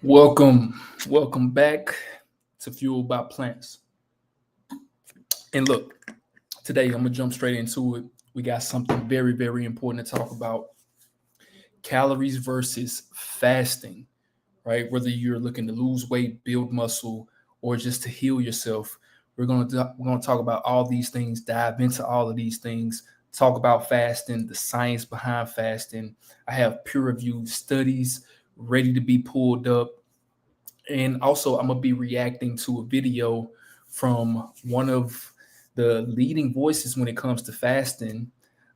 Welcome back to Fueled by Plants. And look, today I'm gonna jump straight into it. We got something very important to talk about: calories versus fasting, right? Whether you're looking to lose weight, build muscle, or just to heal yourself, we're gonna talk about all these things, dive into all of these things, talk about fasting, the science behind fasting. I have peer-reviewed studies ready to be pulled up. And also, I'm gonna be reacting to a video from one of the leading voices when it comes to fasting.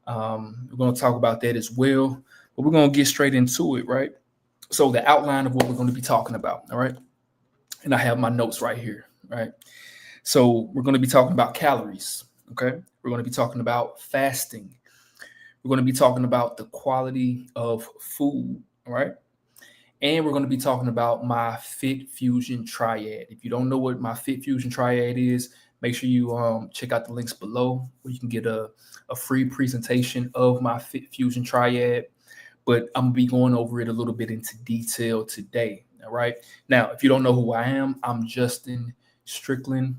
We're gonna talk about that as well, but we're gonna get straight into it, right? So, the outline of what we're gonna be talking about, all right? And I have my notes right here, right? So, we're gonna be talking about calories, okay? We're gonna be talking about fasting. We're gonna be talking about the quality of food, all right? And we're going to be talking about my FitFusion Triad. If you don't know what my FitFusion Triad is, make sure you check out the links below where you can get a free presentation of my FitFusion Triad. But I'm going to be going over it a little bit into detail today. All right. Now, if you don't know who I am, I'm Justin Strickland,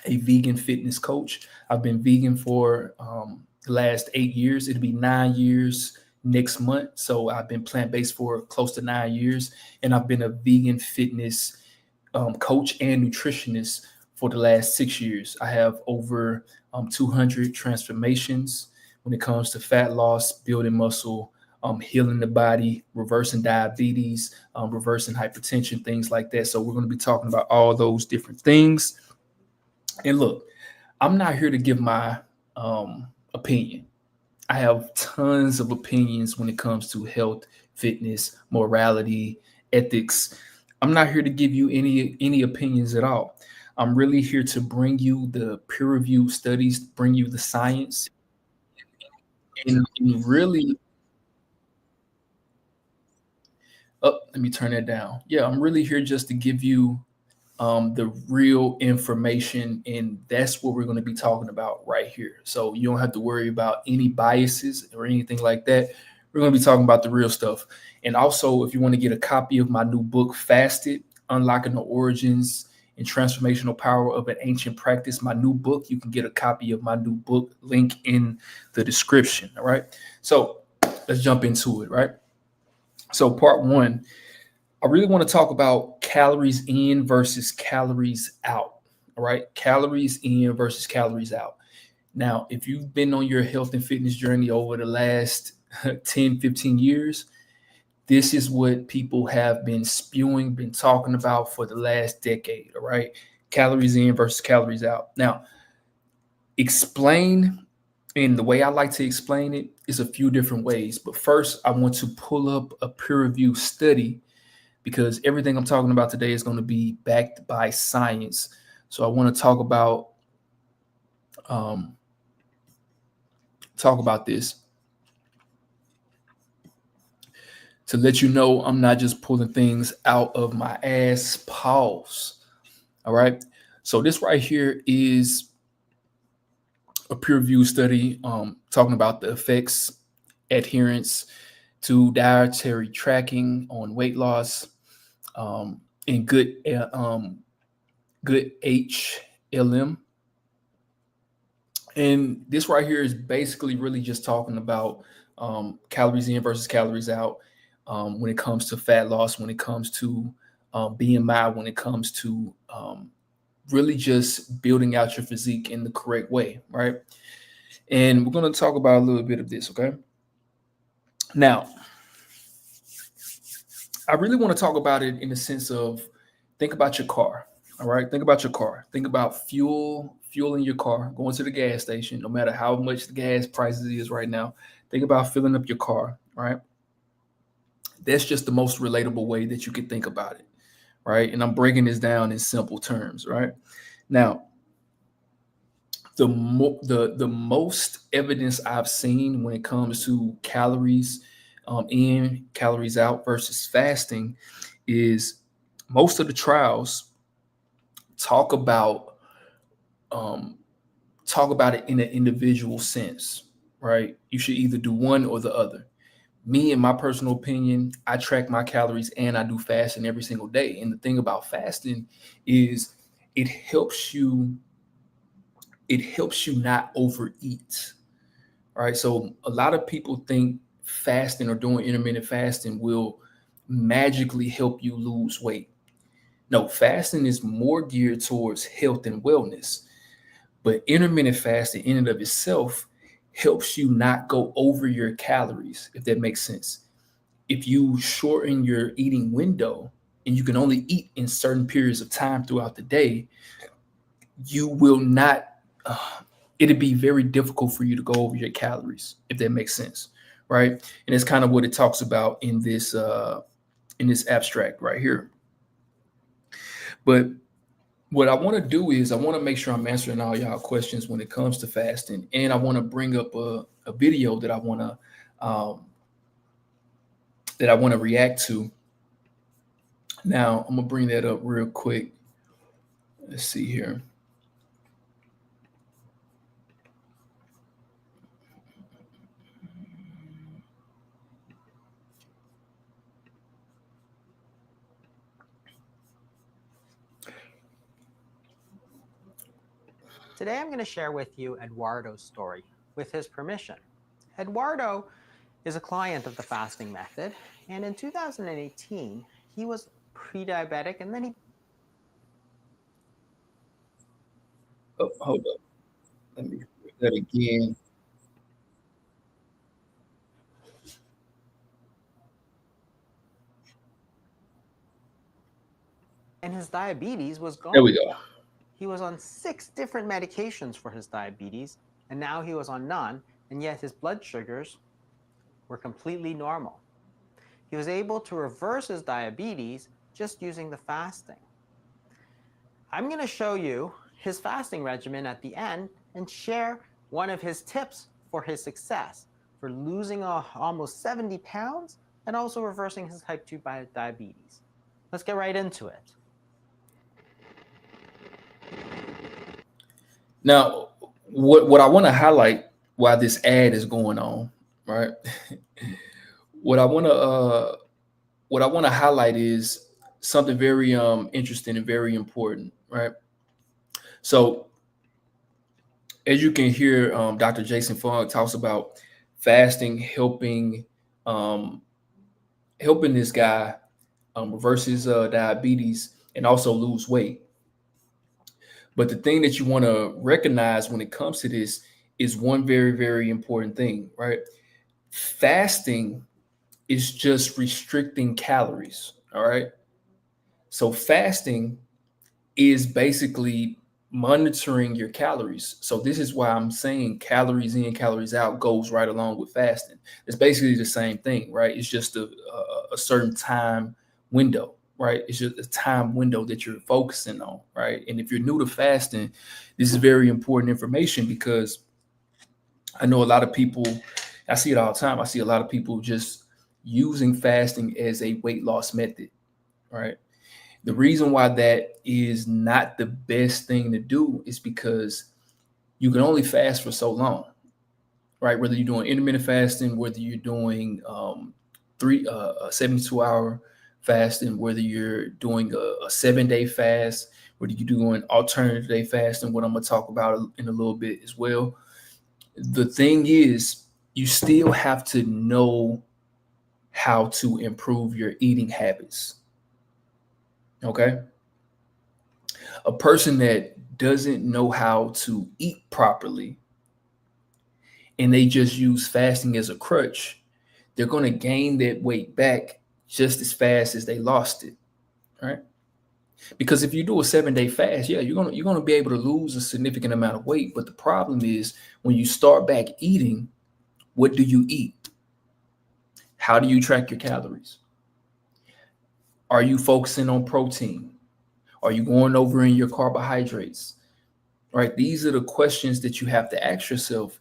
a vegan fitness coach. I've been vegan for the last 8 years. It'll be 9 years next month. So I've been plant-based for close to 9 years, and I've been a vegan fitness coach and nutritionist for the last 6 years. I have over 200 transformations when it comes to fat loss, building muscle, healing the body, reversing diabetes, reversing hypertension, things like that. So we're going to be talking about all those different things. And look, I'm not here to give my opinion. I have tons of opinions when it comes to health, fitness, morality, ethics. I'm not here to give you any opinions at all. I'm really here to bring you the peer-reviewed studies, bring you the science, and really, let me turn that down. Yeah, I'm really here just to give you the real information, and that's what we're going to be talking about right here. So you don't have to worry about any biases or anything like that. We're going to be talking about the real stuff. And also, if you want to get a copy of my new book, Fasted: Unlocking the Origins and Transformational Power of an Ancient Practice, my new book, you can get a copy of my new book, link in the description. All right. So let's jump into it, right? So part one, I really want to talk about calories in versus calories out. All right. Calories in versus calories out. Now, if you've been on your health and fitness journey over the last 10, 15 years, this is what people have been spewing, been talking about for the last decade. All right. Calories in versus calories out. Now, explain, and the way I like to explain it is a few different ways. But first, I want to pull up a peer review study because everything I'm talking about today is going to be backed by science. So I want to talk about this to let you know I'm not just pulling things out of my ass. Pause. All right. So this right here is a peer-reviewed study talking about the effects, adherence to dietary tracking on weight loss, and good HLM. And this right here is basically really just talking about calories in versus calories out when it comes to fat loss, when it comes to BMI, when it comes to really just building out your physique in the correct way, right? And we're going to talk about a little bit of this, okay? Now, I really want to talk about it in the sense of think about your car. All right. Think about your car. Think about fuel in your car, going to the gas station, no matter how much the gas prices is right now. Think about filling up your car. Right. That's just the most relatable way that you can think about it. Right. And I'm breaking this down in simple terms. Right. Now, the most evidence I've seen when it comes to calories in, calories out versus fasting is most of the trials talk about it in an individual sense, right? You should either do one or the other. Me, in my personal opinion, I track my calories and I do fasting every single day. And the thing about fasting is it helps you not overeat. All right. So a lot of people think fasting or doing intermittent fasting will magically help you lose weight. No, fasting is more geared towards health and wellness. But intermittent fasting in and of itself helps you not go over your calories, if that makes sense. If you shorten your eating window and you can only eat in certain periods of time throughout the day, you will not, it'd be very difficult for you to go over your calories, if that makes sense. Right. And it's kind of what it talks about in this abstract right here. But what I want to do is I want to make sure I'm answering all y'all questions when it comes to fasting. And I want to bring up a video that I want to react to. Now I'm gonna bring that up real quick. Let's see here. Today I'm going to share with you Eduardo's story with his permission. Eduardo is a client of the fasting method, and in 2018 he was pre-diabetic, and then he Hold up. Let me do that again. and his diabetes was There gone. we go. He was on 6 different medications for his diabetes, and now he was on none, and yet his blood sugars were completely normal. He was able to reverse his diabetes just using the fasting. I'm going to show you his fasting regimen at the end and share one of his tips for his success for losing almost 70 pounds and also reversing his type 2 diabetes. Let's get right into it. Now, what I want to highlight while this ad is going on, right? what I want to highlight is something very interesting and very important, right? So as you can hear, Dr. Jason Fung talks about fasting helping this guy reverse his diabetes and also lose weight. But the thing that you want to recognize when it comes to this is one very, very important thing, right? Fasting is just restricting calories. All right. So fasting is basically monitoring your calories. So this is why I'm saying calories in, calories out goes right along with fasting. It's basically the same thing, right? It's just a certain time window, right? It's just a time window that you're focusing on, right? And if you're new to fasting, this is very important information because I know a lot of people, I see it all the time. I see a lot of people just using fasting as a weight loss method, right? The reason why that is not the best thing to do is because you can only fast for so long, right? Whether you're doing intermittent fasting, whether you're doing 72-hour fasting, whether you're doing a 7-day fast, whether you're doing alternative day fasting, what I'm going to talk about in a little bit as well. The thing is, you still have to know how to improve your eating habits. Okay. A person that doesn't know how to eat properly and they just use fasting as a crutch, they're going to gain that weight back just as fast as they lost it. Right. Because if you do a 7-day fast, yeah, you're gonna be able to lose a significant amount of weight. But the problem is when you start back eating, what do you eat? How do you track your calories? Are you focusing on protein? Are you going over in your carbohydrates? Right? These are the questions that you have to ask yourself,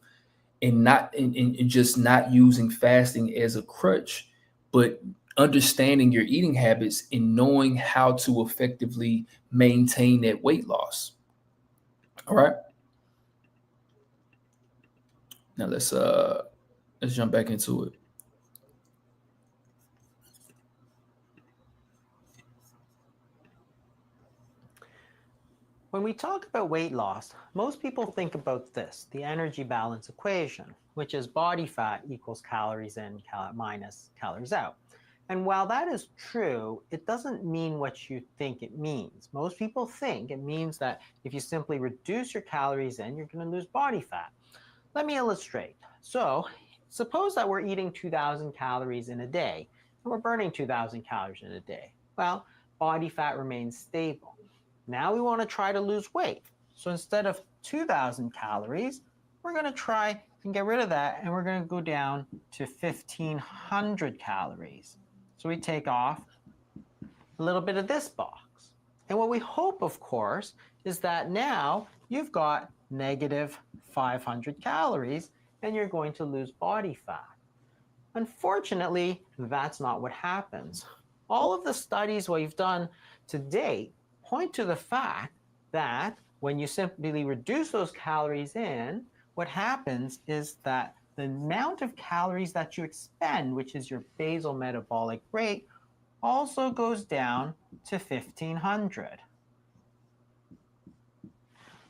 and not in just not using fasting as a crutch, but understanding your eating habits and knowing how to effectively maintain that weight loss. All right. Now let's jump back into it. When we talk about weight loss, most people think about this, the energy balance equation, which is body fat equals calories in minus calories out. And while that is true, it doesn't mean what you think it means. Most people think it means that if you simply reduce your calories in, you're going to lose body fat. Let me illustrate. So suppose that we're eating 2,000 calories in a day, and we're burning 2,000 calories in a day. Well, body fat remains stable. Now we want to try to lose weight. So instead of 2,000 calories, we're going to try and get rid of that, and we're going to go down to 1,500 calories. So we take off a little bit of this box. And what we hope, of course, is that now you've got negative 500 calories and you're going to lose body fat. Unfortunately, that's not what happens. All of the studies we've done to date point to the fact that when you simply reduce those calories in, what happens is that the amount of calories that you expend, which is your basal metabolic rate, also goes down to 1,500.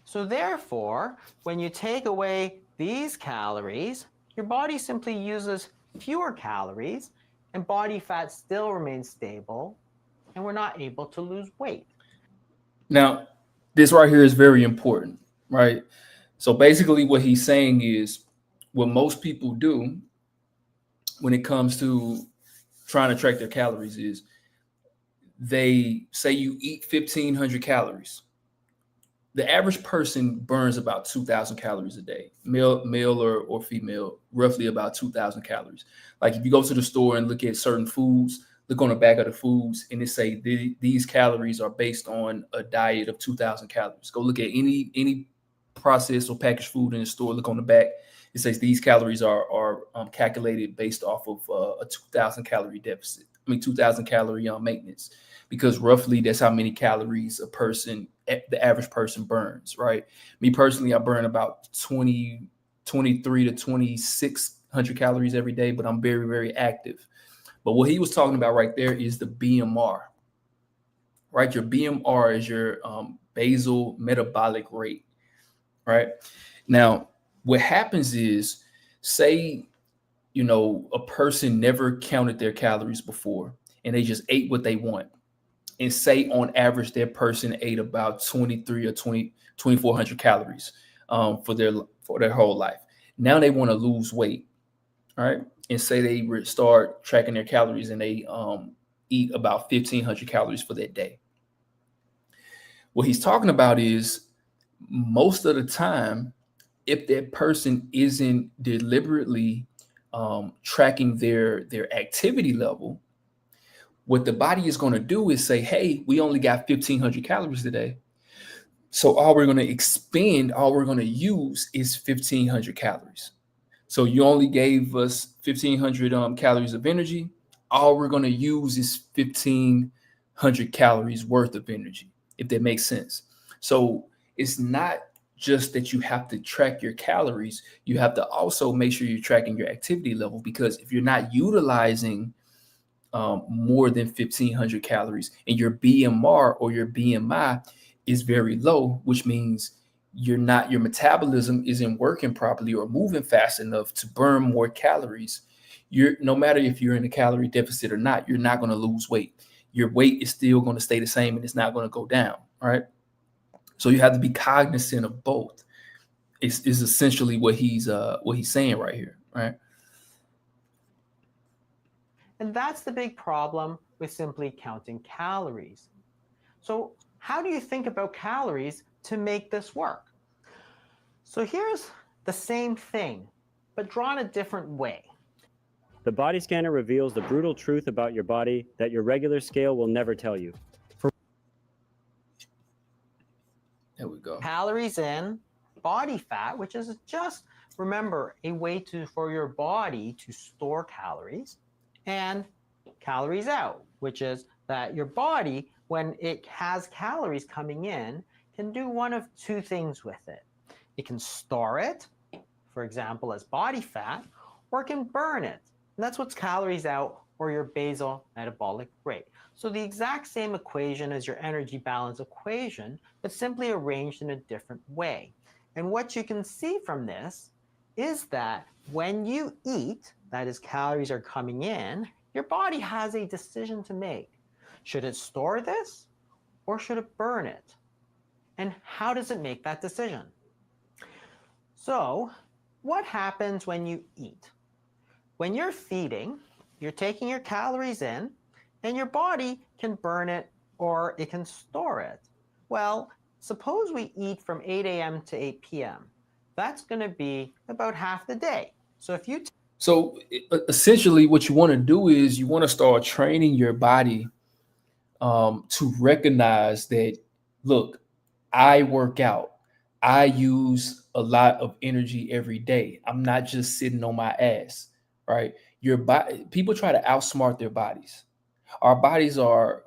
So therefore, when you take away these calories, your body simply uses fewer calories and body fat still remains stable, and we're not able to lose weight. Now, this right here is very important, right? So basically, what he's saying is what most people do when it comes to trying to track their calories is they say you eat 1,500 calories. The average person burns about 2,000 calories a day, male or female, roughly about 2,000 calories. Like if you go to the store and look at certain foods, look on the back of the foods, and it say these calories are based on a diet of 2,000 calories. Go look at any processed or packaged food in the store. Look on the back. It says these calories are calculated based off of a 2,000 calorie deficit. 2,000 calorie maintenance, because roughly that's how many calories a person, the average person burns, right? Me personally, I burn about 23 to 2,600 calories every day, but I'm very, very active. But what he was talking about right there is the BMR, right? Your BMR is your basal metabolic rate, right? Now, what happens is, say, a person never counted their calories before and they just ate what they want. And say on average, that person ate about 23 or 2,400 calories for their whole life. Now they want to lose weight, right? And say they start tracking their calories and they eat about 1,500 calories for that day. What he's talking about is most of the time, if that person isn't deliberately tracking their activity level, what the body is going to do is say, hey, we only got 1,500 calories today. So all we're going to expend, all we're going to use is 1,500 calories. So you only gave us 1,500 calories of energy. All we're going to use is 1,500 calories worth of energy, if that makes sense. So it's not just that you have to track your calories. You have to also make sure you're tracking your activity level, because if you're not utilizing more than 1,500 calories and your BMR or your BMI is very low, which means your metabolism isn't working properly or moving fast enough to burn more calories, no matter if you're in a calorie deficit or not, you're not going to lose weight. Your weight is still going to stay the same and it's not going to go down, right? So you have to be cognizant of both. Is essentially what he's saying right here, right? And that's the big problem with simply counting calories. So how do you think about calories to make this work? So here's the same thing, but drawn a different way. The body scanner reveals the brutal truth about your body that your regular scale will never tell you. There we go. Calories in, body fat, which is just, remember, a way for your body to store calories, and calories out, which is that your body, when it has calories coming in, can do one of two things with it. It can store it, for example, as body fat, or it can burn it. And that's what calories out or your basal metabolic rate. So the exact same equation as your energy balance equation, but simply arranged in a different way. And what you can see from this is that when you eat, that is, calories are coming in, your body has a decision to make. Should it store this or should it burn it? And how does it make that decision? So, what happens when you eat? When you're feeding, you're taking your calories in, and your body can burn it or it can store it. Well, suppose we eat from 8 a.m. to 8 p.m. That's going to be about half the day. So if you essentially what you want to do is you want to start training your body to recognize that, look, I work out. I use a lot of energy every day. I'm not just sitting on my ass, right? Your body, people try to outsmart their bodies. Our bodies are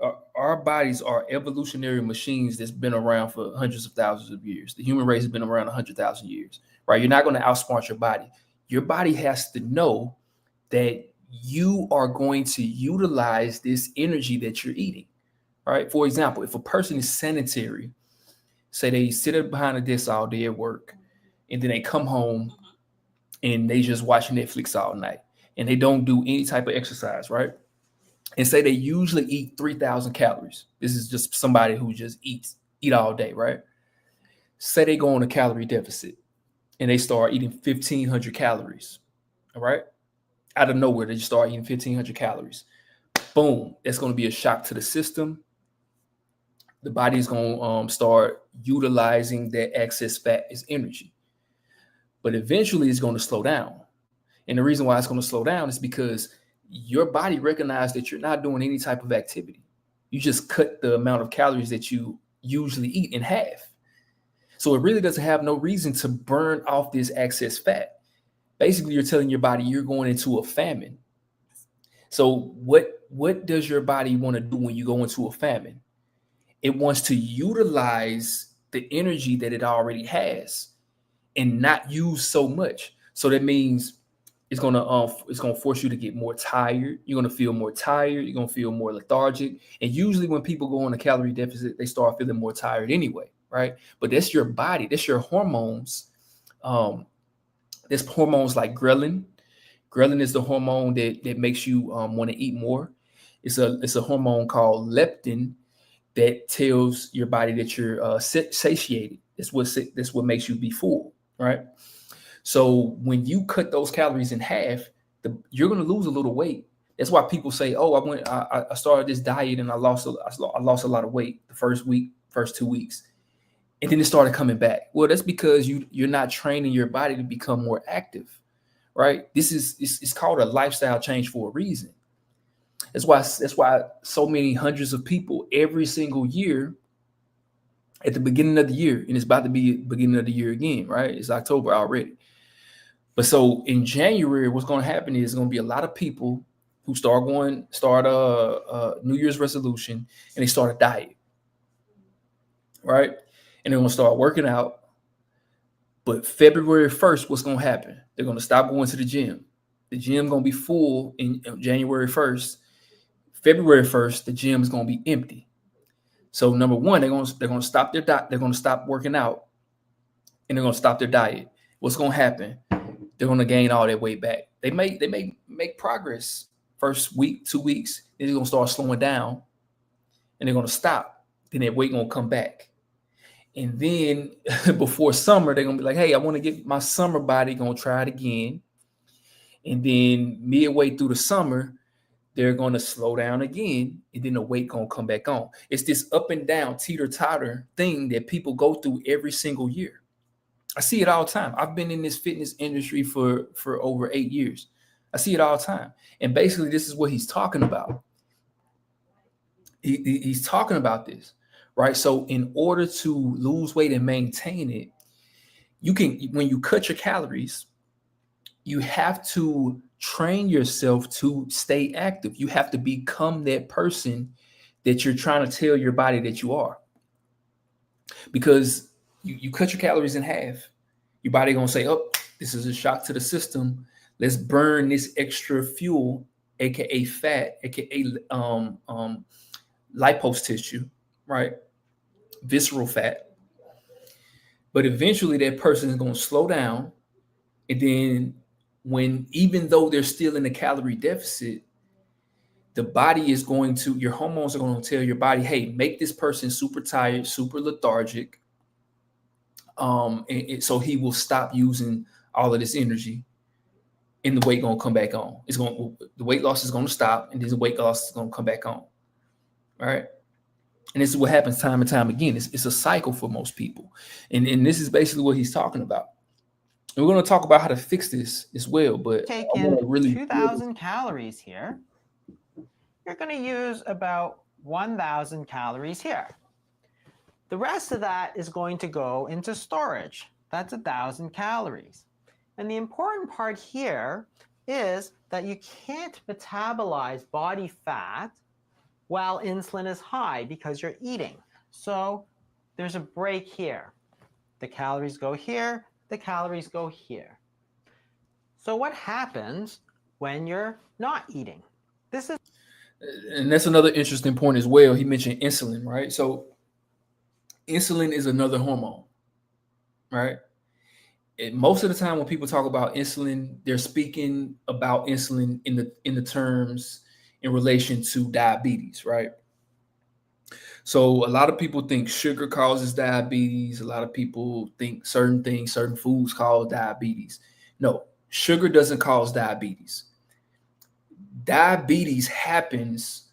evolutionary machines that's been around for hundreds of thousands of years. The human race has been around 100,000 years, right? You're not going to outsmart your body. Your body has to know that you are going to utilize this energy that you're eating, right? For example, if a person is sedentary, say they sit behind a desk all day at work, and then they come home and they just watch Netflix all night, and they don't do any type of exercise, right? And say they usually eat 3,000 calories. This is just somebody who just eat all day, right? Say they go on a calorie deficit and they start eating 1,500 calories, all right? Out of nowhere, they just start eating 1,500 calories. Boom, that's going to be a shock to the system. The body is going to start utilizing that excess fat as energy. But eventually it's going to slow down. And the reason why it's going to slow down is because your body recognizes that you're not doing any type of activity. You just cut the amount of calories that you usually eat in half. So it really doesn't have no reason to burn off this excess fat. Basically, you're telling your body you're going into a famine. So what does your body want to do when you go into a famine? It wants to utilize the energy that it already has and not use so much. So that means it's gonna force you to get more tired. You're gonna feel more tired. You're gonna feel more lethargic. And usually, when people go on a calorie deficit, they start feeling more tired anyway, right? But that's your body. That's your hormones. There's hormones like ghrelin. Ghrelin is the hormone that makes you want to eat more. It's a hormone called leptin that tells your body that you're satiated. That's what makes you be full, right? So when you cut those calories in half, you're going to lose a little weight. That's why people say, "Oh, I started this diet and I lost a lot of weight the first week, first 2 weeks, and then it started coming back." Well, that's because you're not training your body to become more active, right? It's called a lifestyle change for a reason. That's why so many hundreds of people every single year at the beginning of the year, and it's about to be beginning of the year again, right? It's October already. But so in January, what's going to happen is going to be a lot of people who start a New Year's resolution and they start a diet, right? And they're going to start working out. But February 1st, what's going to happen? They're going to stop going to the gym. The gym going to be full in January 1st. February 1st, the gym is going to be empty. So number one, they're going to stop their diet. They're going to stop working out, and they're going to stop their diet. What's going to happen? They're going to gain all that weight back. They may make progress first week, 2 weeks. Then they're going to start slowing down, and they're going to stop. Then that weight going to come back. And then before summer, they're going to be like, "Hey, I want to get my summer body." Going to try it again. And then midway through the summer, they're going to slow down again, and then the weight going to come back on. It's this up and down, teeter-totter thing that people go through every single year. I see it all the time. I've been in this fitness industry for over 8 years. I see it all the time. And basically, this is what he's talking about. He's talking about this, right? So in order to lose weight and maintain it, when you cut your calories, you have to train yourself to stay active. You have to become that person that you're trying to tell your body that you are. Because you cut your calories in half, your body gonna say, "Oh, this is a shock to the system. Let's burn this extra fuel aka fat, aka lipose tissue, right? Visceral fat. But eventually that person is going to slow down. And then even though they're still in a calorie deficit, the body is going to, your hormones are going to tell your body, hey, make this person super tired, super lethargic. So he will stop using all of this energy, and the weight going to come back on. The weight loss is going to stop, and then the weight loss is going to come back on. All right. And this is what happens time and time again. It's a cycle for most people. And this is basically what he's talking about. And we're going to talk about how to fix this as well. But Take I in want to really 2,000 calories here. You're going to use about 1,000 calories here. The rest of that is going to go into storage. That's 1,000 calories. And the important part here is that you can't metabolize body fat while insulin is high because you're eating. So there's a break here. The calories go here, the calories go here. So what happens when you're not eating? And that's another interesting point as well. He mentioned insulin, right? So insulin is another hormone, right? And most of the time when people talk about insulin, they're speaking about insulin in the terms in relation to diabetes, right? So a lot of people think sugar causes diabetes. A lot of people think certain things, certain foods cause diabetes. No, sugar doesn't cause diabetes. Diabetes happens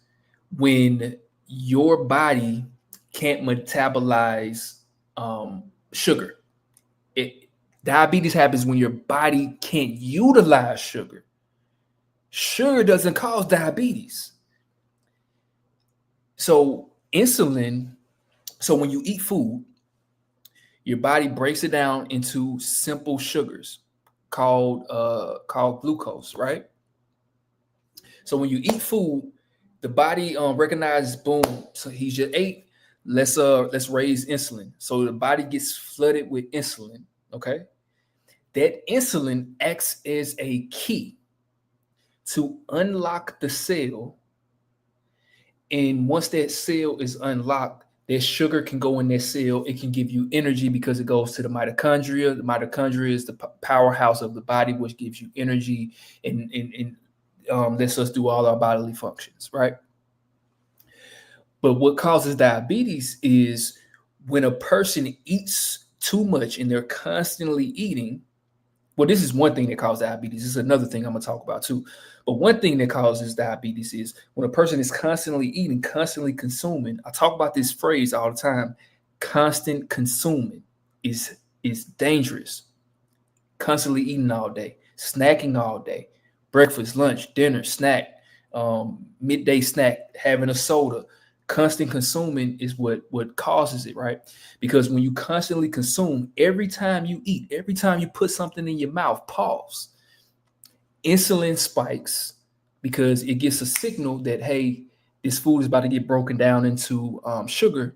when your body can't metabolize sugar. Diabetes happens when your body can't utilize sugar. Sugar doesn't cause diabetes. So insulin, so when you eat food, your body breaks it down into simple sugars called glucose, right? So when you eat food, the body recognizes, boom, so he just ate. Let's raise insulin. So the body gets flooded with insulin. Okay. That insulin acts as a key to unlock the cell. And once that cell is unlocked, that sugar can go in that cell. It can give you energy because it goes to the mitochondria. The mitochondria is the powerhouse of the body, which gives you energy and lets us do all our bodily functions, right? But what causes diabetes is when a person eats too much and they're constantly eating. Well, this is one thing that causes diabetes. This is another thing I'm going to talk about too. But one thing that causes diabetes is when a person is constantly eating, constantly consuming. I talk about this phrase all the time. Constant consuming is dangerous. Constantly eating all day, snacking all day, breakfast, lunch, dinner, snack, midday snack, having a soda. Constant consuming is what causes it, right? Because when you constantly consume, every time you eat, every time you put something in your mouth, pause, insulin spikes because it gets a signal that, hey, this food is about to get broken down into sugar.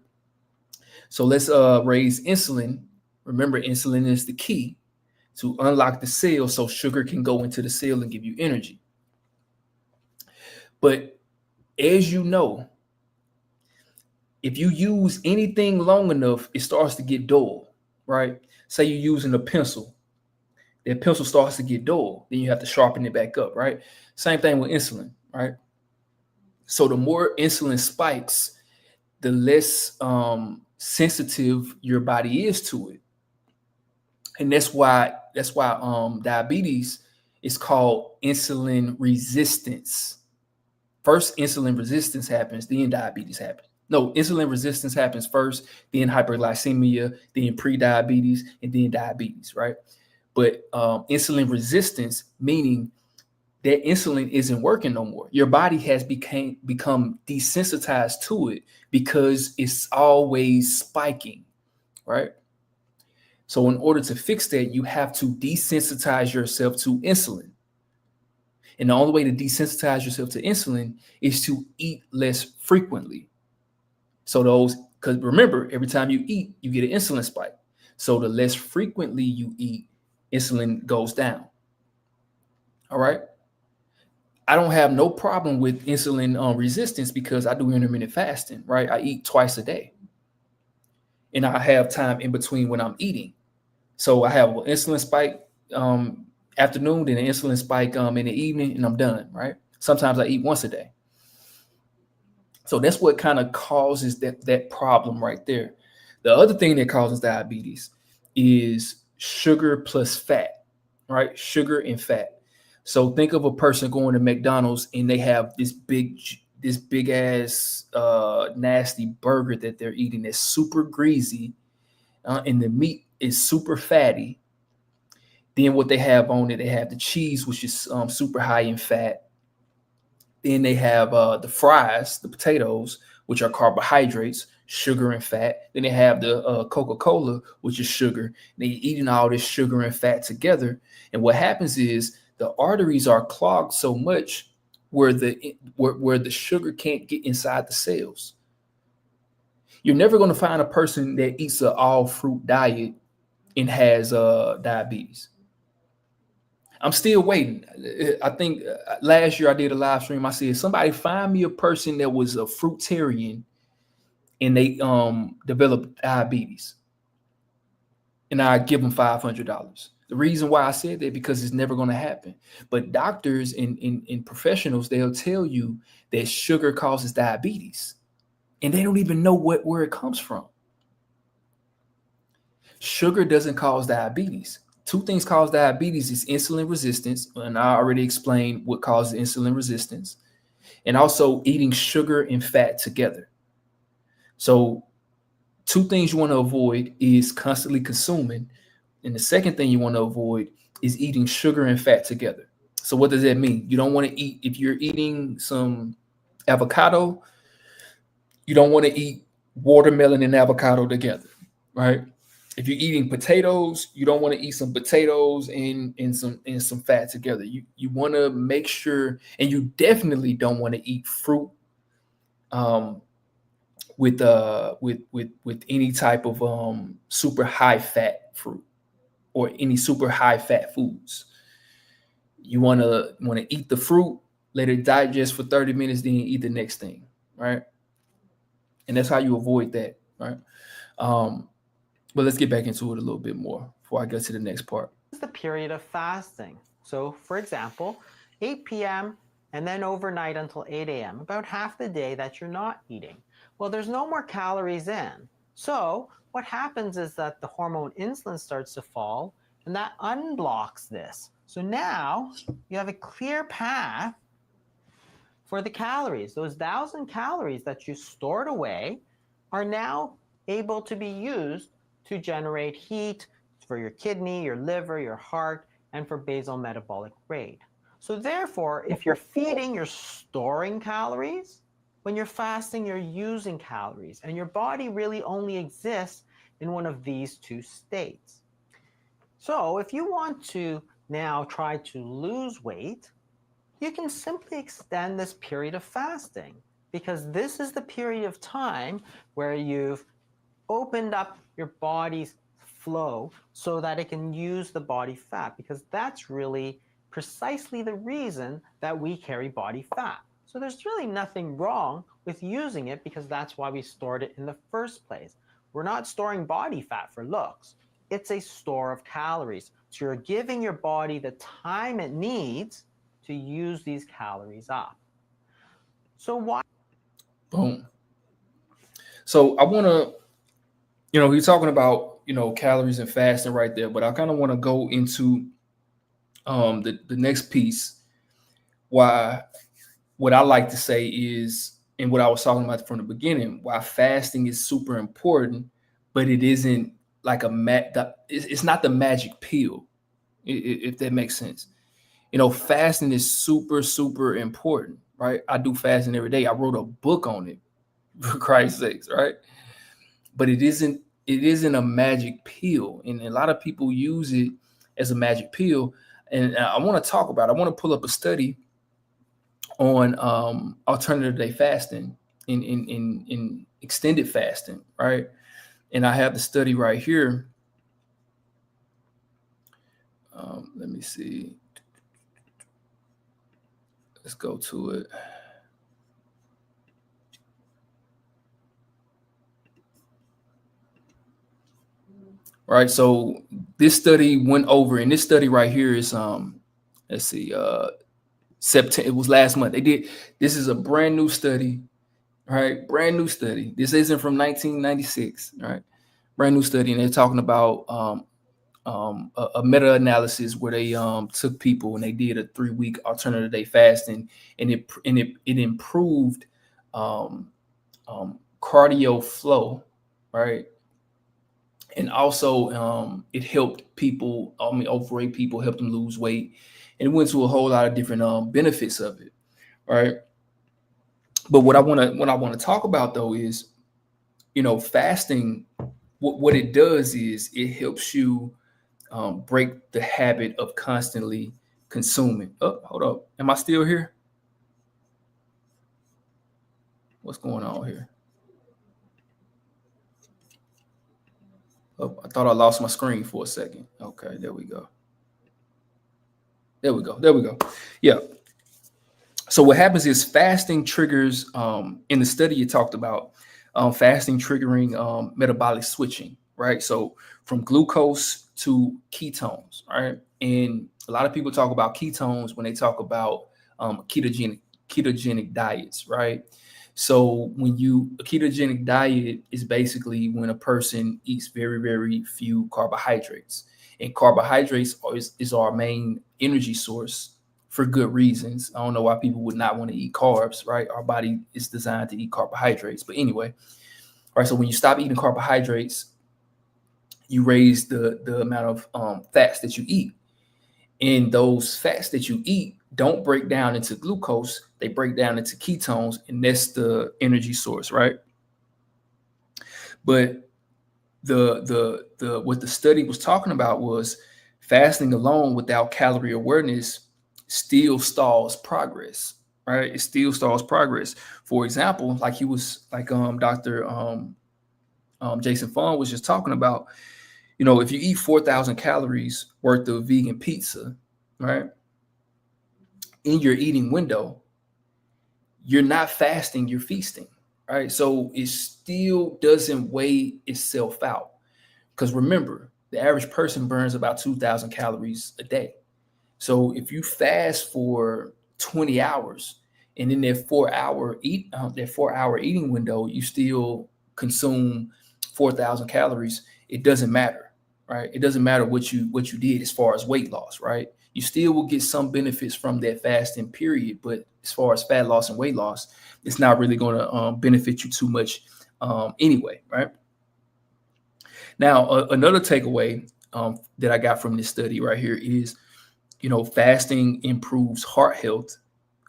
So let's raise insulin. Remember, insulin is the key to unlock the cell so sugar can go into the cell and give you energy. But as you know, if you use anything long enough, it starts to get dull, right? Say you're using a pencil. That pencil starts to get dull. Then you have to sharpen it back up, right? Same thing with insulin, right? So the more insulin spikes, the less sensitive your body is to it. And that's why diabetes is called insulin resistance. First, insulin resistance happens, then diabetes happens. No, insulin resistance happens first, then hyperglycemia, then pre-diabetes, and then diabetes, right? But insulin resistance, meaning that insulin isn't working no more. Your body has become desensitized to it because it's always spiking, right? So in order to fix that, you have to desensitize yourself to insulin. And the only way to desensitize yourself to insulin is to eat less frequently. So because remember, every time you eat, you get an insulin spike. So the less frequently you eat, insulin goes down. All right. I don't have no problem with insulin resistance because I do intermittent fasting, right? I eat twice a day, and I have time in between when I'm eating. So I have an insulin spike afternoon, then an insulin spike in the evening, and I'm done, right? Sometimes I eat once a day. So that's what kind of causes that problem right there. The other thing that causes diabetes is sugar plus fat, right? Sugar and fat. So think of a person going to McDonald's and they have this big ass nasty burger that they're eating that's super greasy, and the meat is super fatty. Then what they have on it, they have the cheese, which is super high in fat. Then they have the fries, the potatoes, which are carbohydrates, sugar and fat. Then they have the Coca-Cola, which is sugar. They're eating all this sugar and fat together. And what happens is the arteries are clogged so much where the sugar can't get inside the cells. You're never going to find a person that eats an all fruit diet and has diabetes. I'm still waiting. I think last year I did a live stream. I said, somebody find me a person that was a fruitarian and they developed diabetes, and I give them $500. The reason why I said that, because it's never going to happen. But doctors and professionals, they'll tell you that sugar causes diabetes, and they don't even know where it comes from. Sugar doesn't cause diabetes. Two things cause diabetes is insulin resistance, and I already explained what causes insulin resistance, and also eating sugar and fat together. So two things you want to avoid is constantly consuming, and the second thing you want to avoid is eating sugar and fat together. So what does that mean? You don't want to eat, if you're eating some avocado, you don't want to eat watermelon and avocado together, right? If you're eating potatoes, you don't want to eat some potatoes and some fat together. You want to make sure, and you definitely don't want to eat fruit with any type of super high fat fruit or any super high fat foods. You want to eat the fruit, let it digest for 30 minutes, then eat the next thing, right? And that's how you avoid that, right? But let's get back into it a little bit more before I get to the next part. This is the period of fasting. So for example, 8 p.m. and then overnight until 8 a.m., about half the day that you're not eating. Well, there's no more calories in. So what happens is that the hormone insulin starts to fall, and that unblocks this. So now you have a clear path for the calories. Those 1,000 calories that you stored away are now able to be used to generate heat for your kidney, your liver, your heart, and for basal metabolic rate. So therefore, if you're feeding, you're storing calories. When you're fasting, you're using calories, and your body really only exists in one of these two states. So if you want to now try to lose weight, you can simply extend this period of fasting, because this is the period of time where you've opened up your body's flow so that it can use the body fat, because that's really precisely the reason that we carry body fat. So there's really nothing wrong with using it, because that's why we stored it in the first place. We're not storing body fat for looks. It's a store of calories. So you're giving your body the time it needs to use these calories up. So why? Boom. So I want to, we're talking about, calories and fasting right there, but I kind of want to go into the next piece. Why, what I like to say is, and what I was talking about from the beginning, why fasting is super important, but it isn't like it's not the magic pill, if that makes sense. Fasting is super, super important, right? I do fasting every day. I wrote a book on it, for Christ's sakes, right? But it isn't a magic pill, and a lot of people use it as a magic pill. And I want to talk about it. I want to pull up a study on alternative day fasting in extended fasting, right? And I have the study right here. Let me see. Let's go to it. Right. So this study went over, and this study right here is let's see, September. It was last month. This is a brand new study, right? Brand new study. This isn't from 1996, right? Brand new study, and they're talking about a meta-analysis where they took people and they did a 3-week alternative day fasting, and it improved cardio flow, right? And also it helped people, overweight people, helped them lose weight, and it went to a whole lot of different benefits of it, right? But what I want to talk about though is, fasting. What it does is it helps you break the habit of constantly consuming. Oh, hold up. Am I still here? What's going on here? Oh, I thought I lost my screen for a second. Okay, there we go. There we go. Yeah. So what happens is fasting triggers, in the study you talked about, fasting triggering metabolic switching, right? So from glucose to ketones, right? And a lot of people talk about ketones when they talk about ketogenic diets, right? So a ketogenic diet is basically when a person eats very, very few carbohydrates, and carbohydrates is our main energy source for good reasons. I don't know why people would not want to eat carbs, right? Our body is designed to eat carbohydrates. But anyway, right. So when you stop eating carbohydrates, you raise the amount of fats that you eat. And those fats that you eat don't break down into glucose, they break down into ketones, and that's the energy source, right? But the what the study was talking about was fasting alone without calorie awareness still stalls progress, right? It still stalls progress. For example, like Dr. Jason Fung was just talking about, if you eat 4,000 calories worth of vegan pizza, right, in your eating window, you're not fasting, you're feasting, right? So it still doesn't weigh itself out. Because remember, the average person burns about 2,000 calories a day. So if you fast for 20 hours and in that 4-hour eating window, you still consume 4,000 calories, it doesn't matter, right? It doesn't matter what you did as far as weight loss, right? You still will get some benefits from that fasting period, but as far as fat loss and weight loss, it's not really going to benefit you too much anyway, right? Now, another takeaway that I got from this study right here is, fasting improves heart health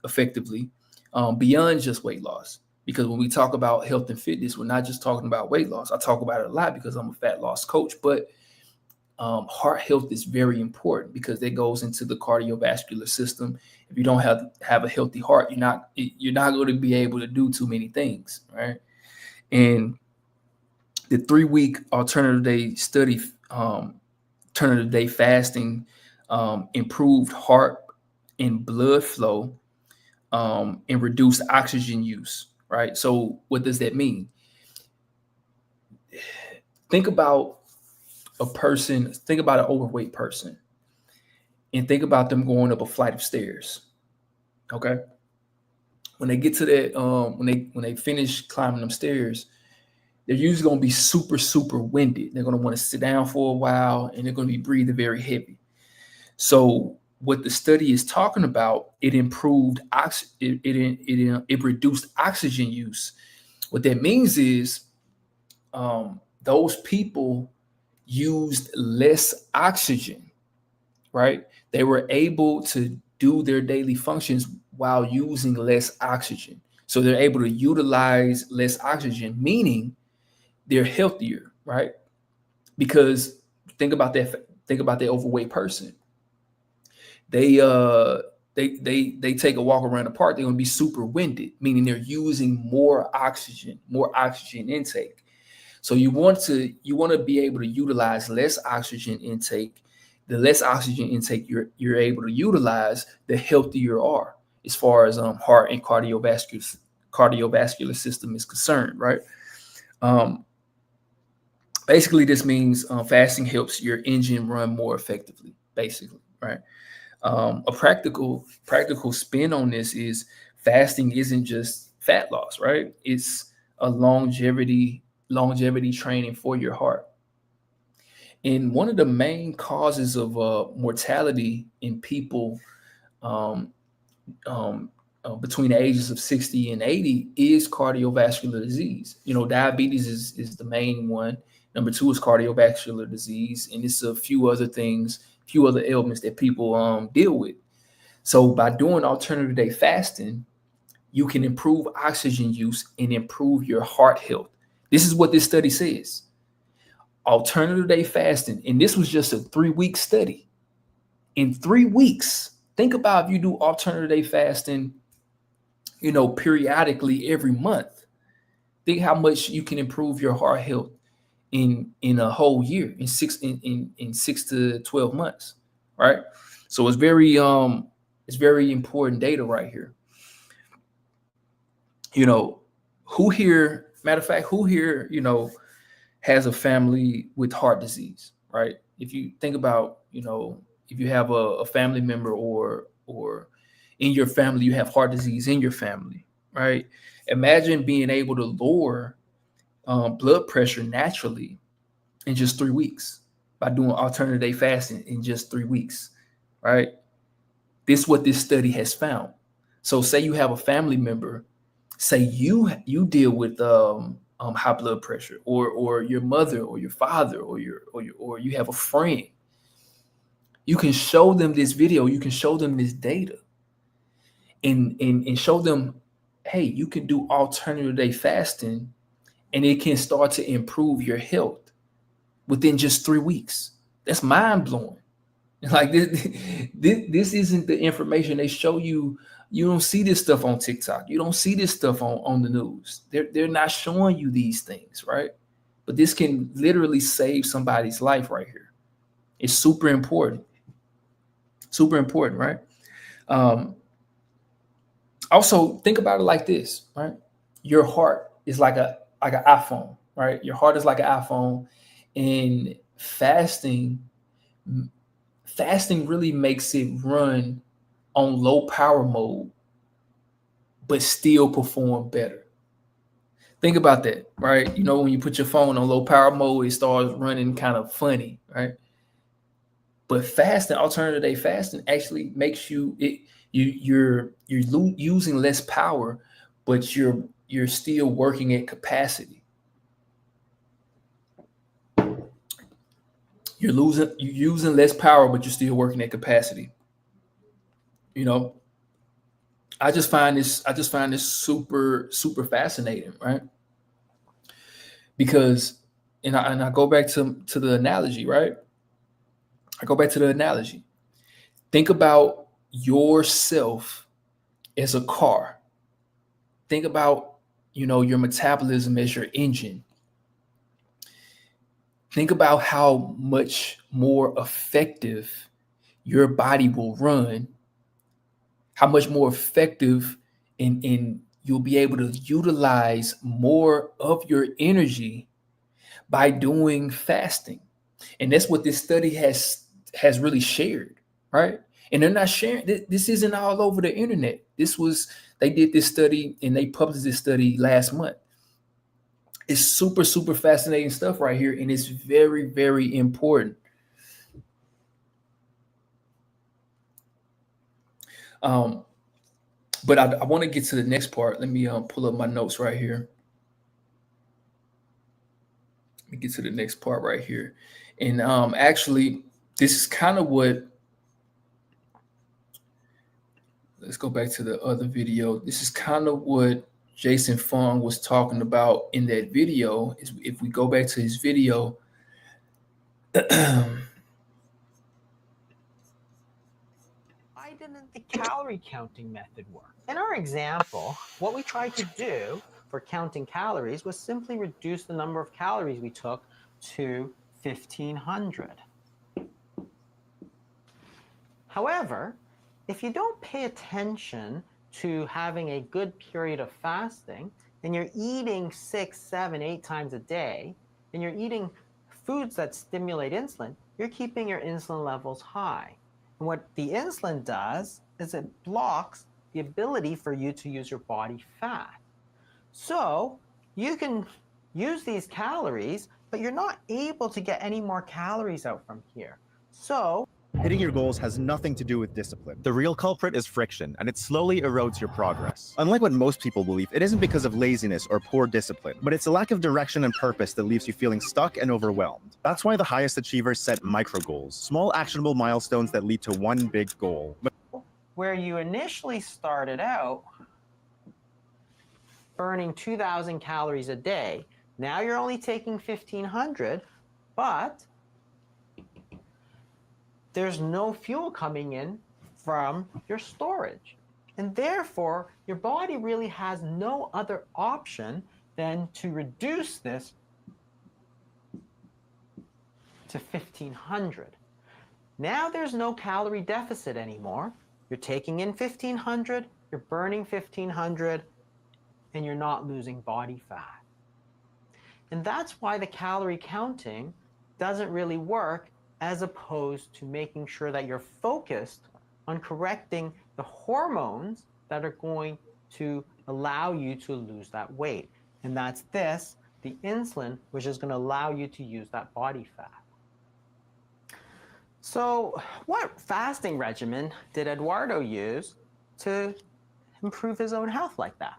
effectively beyond just weight loss. Because when we talk about health and fitness, we're not just talking about weight loss. I talk about it a lot because I'm a fat loss coach, but heart health is very important because that goes into the cardiovascular system. If you don't have a healthy heart, you're not going to be able to do too many things, right? And the 3-week alternative day study, alternative day fasting, improved heart and blood flow, and reduced oxygen use, right? So what does that mean? Think about an overweight person, and think about them going up a flight of stairs. Okay. When they get to that, when they finish climbing them stairs, they're usually going to be super, super winded. They're going to want to sit down for a while, and they're going to be breathing very heavy. So what the study is talking about, it improved it reduced oxygen use. What that means is those people used less oxygen, right? They were able to do their daily functions while using less oxygen. So they're able to utilize less oxygen, meaning they're healthier, right? Because think about that overweight person. They take a walk around the park, they're going to be super winded, meaning they're using more oxygen intake. So you want to be able to utilize less oxygen intake. The less oxygen intake you're able to utilize, the healthier you are. as far as heart and cardiovascular system is concerned, right? Basically, this means fasting helps your engine run more effectively, basically, right? A practical spin on this is fasting isn't just fat loss, right? It's a longevity training for your heart. And one of the main causes of mortality in people um, between the ages of 60 and 80 is cardiovascular disease. Diabetes is the main one. Number two is cardiovascular disease, and it's a few other things, few other ailments that people deal with. So by doing alternative day fasting, you can improve oxygen use and improve your heart health. This is what this study says. Alternative day fasting, and this was just a 3-week study. In 3 weeks, think about if you do alternative day fasting, periodically every month. Think how much you can improve your heart health in a whole year, in 6 to 12 months, right? So it's very important data right here. Who here, matter of fact, who here, has a family with heart disease, right? If you think about, if you have a family member or in your family, you have heart disease in your family, right? Imagine being able to lower blood pressure naturally in just 3 weeks by doing alternative day fasting in just 3 weeks, right? This is what this study has found. So say you have a family member, say you deal with high blood pressure, or your mother or your father or you have a friend. You can show them this video, you can show them this data, and show them, hey, you can do alternative day fasting and it can start to improve your health within just 3 weeks. That's mind blowing. Like this isn't the information they show you. You don't see this stuff on TikTok. You don't see this stuff on the news. They're not showing you these things, right? But this can literally save somebody's life right here. It's super important. Super important, right? Also, think about it like this, right? Your heart is like an iPhone, right? Your heart is like an iPhone, and fasting really makes it run on low power mode, but still perform better. Think about that, right? When you put your phone on low power mode, it starts running kind of funny, right? But fasting, alternative day fasting, actually makes you're using less power, but you're still working at capacity. You're using less power, but you're still working at capacity. I just find this super, super fascinating, right? Because I go back to the analogy, right? I go back to the analogy. Think about yourself as a car. Think about, your metabolism as your engine. Think about how much more effective your body will run, how much more effective and you'll be able to utilize more of your energy by doing fasting. And that's what this study has really shared, right? And they're not sharing, this isn't all over the internet. They did this study and they published this study last month. It's super, super fascinating stuff right here. And it's very, very important. But I want to get to the next part. Let me pull up my notes right here. Let me get to the next part right here. And actually, this is kind of what, let's go back to the other video. This is kind of what Jason Fung was talking about in that video. Is if we go back to his video, Why didn't the calorie counting method work? In our example, what we tried to do for counting calories was simply reduce the number of calories we took to 1,500. However, if you don't pay attention to having a good period of fasting, and you're eating 6, 7, 8 times a day, and you're eating foods that stimulate insulin, you're keeping your insulin levels high. And what the insulin does is it blocks the ability for you to use your body fat. So you can use these calories, but you're not able to get any more calories out from here. So hitting your goals has nothing to do with discipline. The real culprit is friction, and it slowly erodes your progress. Unlike what most people believe, it isn't because of laziness or poor discipline, but it's a lack of direction and purpose that leaves you feeling stuck and overwhelmed. That's why the highest achievers set micro goals, small actionable milestones that lead to one big goal. Where you initially started out burning 2,000 calories a day, now you're only taking 1,500, but there's no fuel coming in from your storage. And therefore, your body really has no other option than to reduce this to 1,500. Now there's no calorie deficit anymore. You're taking in 1,500, you're burning 1,500, and you're not losing body fat. And that's why the calorie counting doesn't really work, as opposed to making sure that you're focused on correcting the hormones that are going to allow you to lose that weight. And that's this, the insulin, which is going to allow you to use that body fat. So what fasting regimen did Eduardo use to improve his own health like that?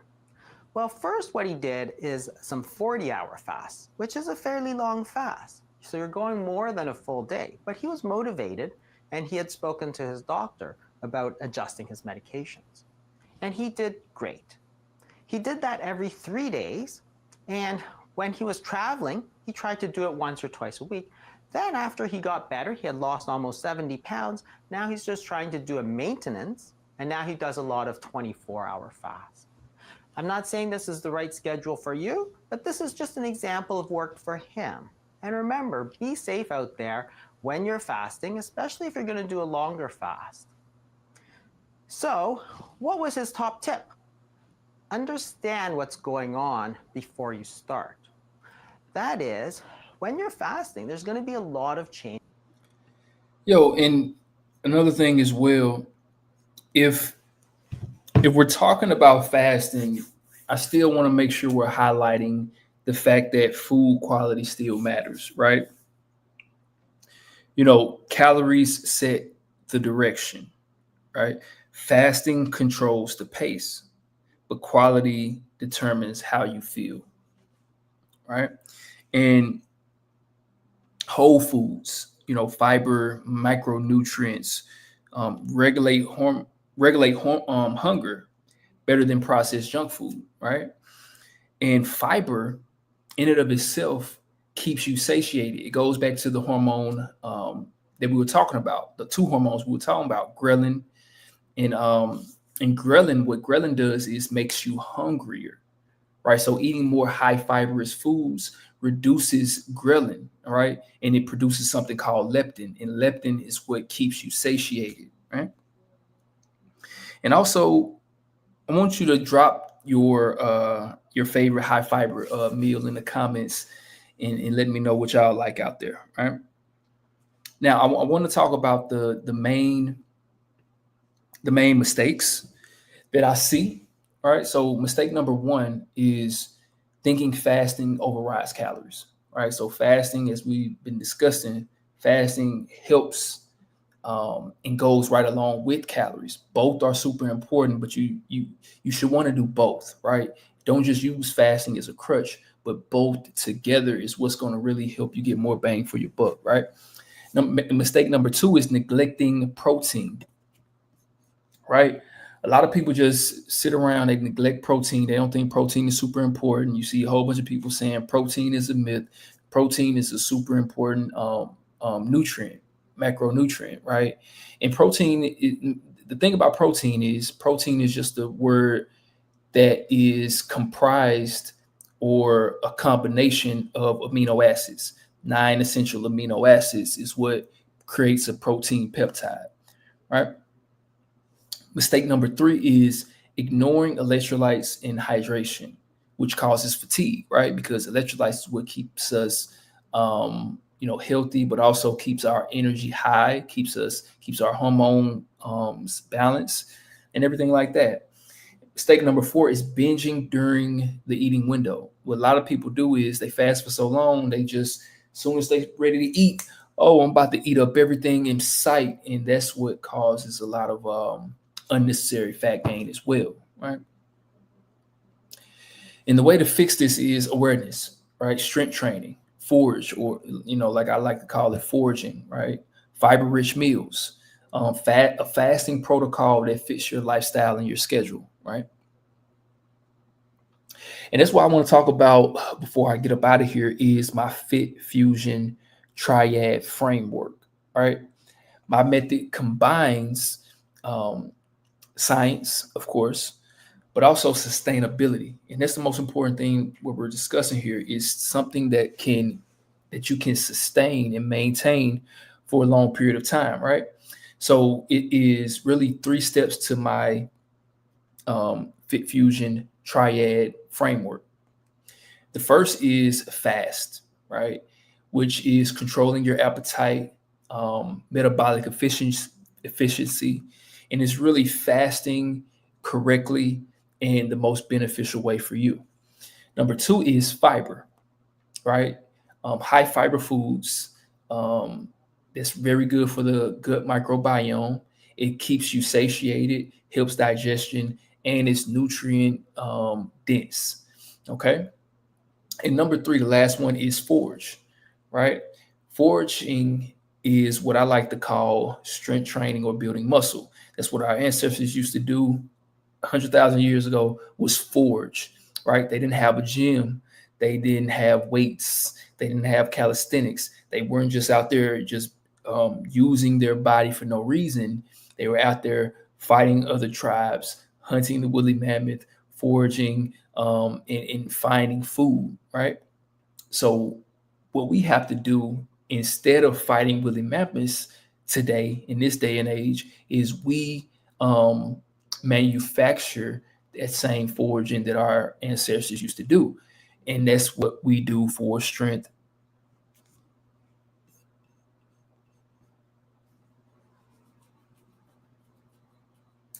Well, first what he did is some 40-hour fasts, which is a fairly long fast. So you're going more than a full day, but he was motivated and he had spoken to his doctor about adjusting his medications. And he did great. He did that every 3 days. And when he was traveling, he tried to do it once or twice a week. Then after he got better, he had lost almost 70 pounds. Now he's just trying to do a maintenance. And now he does a lot of 24-hour fasts. I'm not saying this is the right schedule for you, but this is just an example of worked for him. And remember, be safe out there when you're fasting, especially if you're going to do a longer fast. So, what was his top tip? Understand what's going on before you start. That is, when you're fasting, there's going to be a lot of change. Yo, and another thing as well, if we're talking about fasting, I still want to make sure we're highlighting the fact that food quality still matters, right? You know, calories set the direction, right? Fasting controls the pace, but quality determines how you feel, right? And whole foods, you know, fiber, micronutrients, regulate hunger better than processed junk food, right? And fiber in and of itself keeps you satiated. It goes back to the hormone that we were talking about, the two hormones we were talking about, ghrelin and ghrelin. What ghrelin does is makes you hungrier, right? So eating more high fibrous foods reduces ghrelin, all right? And it produces something called leptin, and leptin is what keeps you satiated, right? And also, I want you to drop your favorite high fiber meal in the comments and let me know what y'all like out there, right? Now, I want to talk about the main mistakes that I see, all right? So mistake number one is thinking fasting overrides calories, right? So fasting, as we've been discussing, fasting helps and goes right along with calories. Both are super important, but you should want to do both, right? Don't just use fasting as a crutch, but both together is what's going to really help you get more bang for your buck, right? Now, mistake number two is neglecting protein, right? A lot of people just sit around, they neglect protein. They don't think protein is super important. You see a whole bunch of people saying protein is a myth. Protein is a super important nutrient, macronutrient, right? And protein, the thing about protein is just a word that is comprised or a combination of amino acids. 9 essential amino acids is what creates a protein peptide, right? Mistake number three is ignoring electrolytes and hydration, which causes fatigue, right? Because electrolytes is what keeps us, healthy, but also keeps our energy high, keeps our hormone balanced, and everything like that. Mistake number 4 is binging during the eating window. What a lot of people do is they fast for so long, they just, as soon as they're ready to eat, oh, I'm about to eat up everything in sight. And that's what causes a lot of unnecessary fat gain as well, right? And the way to fix this is awareness, right? Strength training, forage, or, like I like to call it foraging, right? Fiber-rich meals, a fasting protocol that fits your lifestyle and your schedule, right? And that's what I want to talk about before I get up out of here is my FitFusion Triad framework, right? My method combines science, of course, but also sustainability. And that's the most important thing what we're discussing here is something that you can sustain and maintain for a long period of time, right? So it is really 3 steps to my FitFusion Triad framework. The first is fast, right? Which is controlling your appetite, metabolic efficiency, and it's really fasting correctly and the most beneficial way for you. Number 2 is fiber, right? High fiber foods. That's very good for the gut microbiome. It keeps you satiated, helps digestion, and it's nutrient dense. Okay. And number 3, the last one is forage, right? Foraging is what I like to call strength training or building muscle. That's what our ancestors used to do 100,000 years ago, was forage, right? They didn't have a gym. They didn't have weights. They didn't have calisthenics. They weren't just out there just using their body for no reason. They were out there fighting other tribes, hunting the woolly mammoth, foraging, and finding food, right? So what we have to do instead of fighting woolly mammoths today, in this day and age, is we manufacture that same foraging that our ancestors used to do. And that's what we do for strength.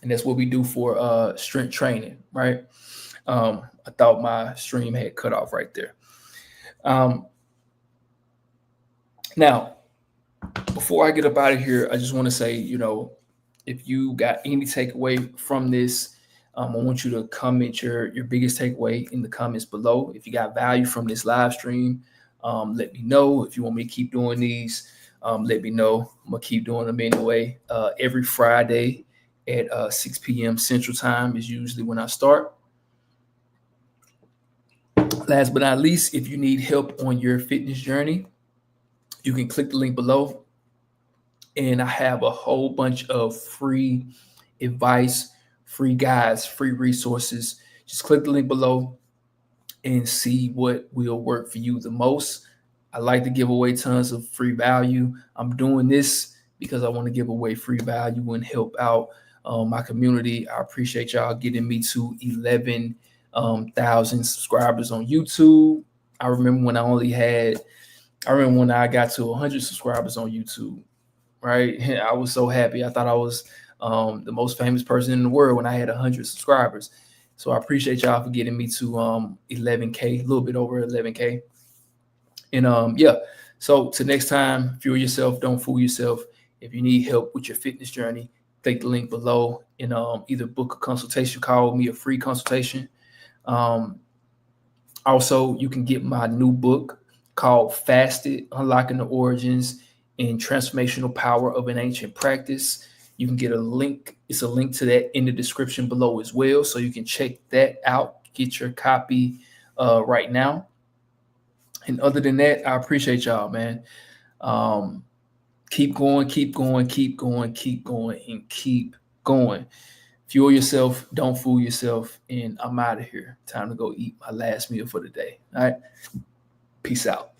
And that's what we do for strength training, right? I thought my stream had cut off right there. Now, before I get up out of here, I just want to say, if you got any takeaway from this, I want you to comment your biggest takeaway in the comments below. If you got value from this live stream, let me know. If you want me to keep doing these, let me know. I'm going to keep doing them anyway. Every Friday at 6 p.m. Central Time is usually when I start. Last but not least, if you need help on your fitness journey, you can click the link below. And I have a whole bunch of free advice, free guides, free resources. Just click the link below and see what will work for you the most. I like to give away tons of free value. I'm doing this because I want to give away free value and help out my community. I appreciate y'all getting me to 11,000 subscribers on YouTube. I remember when I got to 100 subscribers on YouTube, right? I was so happy. I thought I was the most famous person in the world when I had 100 subscribers. So I appreciate y'all for getting me to 11K, a little bit over 11K. And yeah, so till next time, fuel yourself, don't fool yourself. If you need help with your fitness journey, click the link below and either book a consultation, call me a free consultation. Also, you can get my new book called Fasted, Unlocking the Origins and Transformational Power of an Ancient Practice. You can get a link. It's a link to that in the description below as well. So you can check that out, get your copy right now. And other than that, I appreciate y'all, man. Keep going, keep going, keep going, keep going, and keep going. Fuel yourself, don't fool yourself, and I'm out of here. Time to go eat my last meal for the day. All right. Peace out.